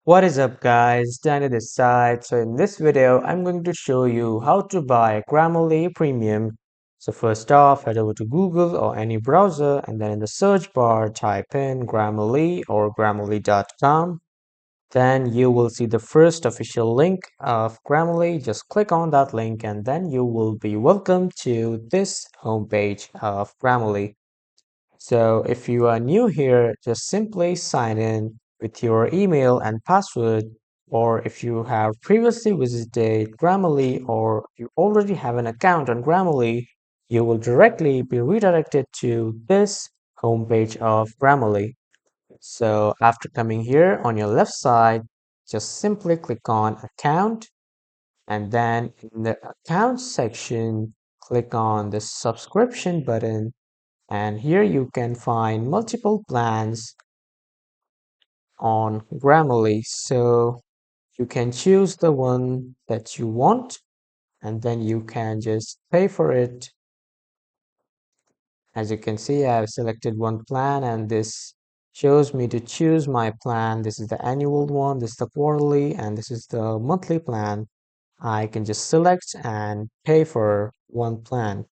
What is up guys, Danny this side. So in this video, I'm going to show you how to buy Grammarly Premium. So first off, head over to Google or any browser and then in the search bar, type in Grammarly or grammarly.com. Then you will see the first official link of Grammarly. Just click on that link and then you will be welcome to this homepage of Grammarly. So if you are new here, just simply sign in with your email and password, or if you have previously visited Grammarly or you already have an account on Grammarly, you will directly be redirected to this homepage of Grammarly. So after coming here on your left side, just simply click on account and then in the account section, click on the subscription button and here you can find multiple plans on Grammarly. So you can choose the one that you want and then you can just pay for it. As you can see, I've selected one plan and this shows me to choose my plan. This is the annual one, this is the quarterly, and this is the monthly plan. I can just select and pay for one plan.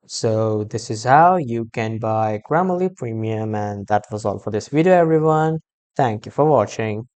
So this is how you can buy Grammarly Premium, and that was all for this video everyone. Thank you for watching.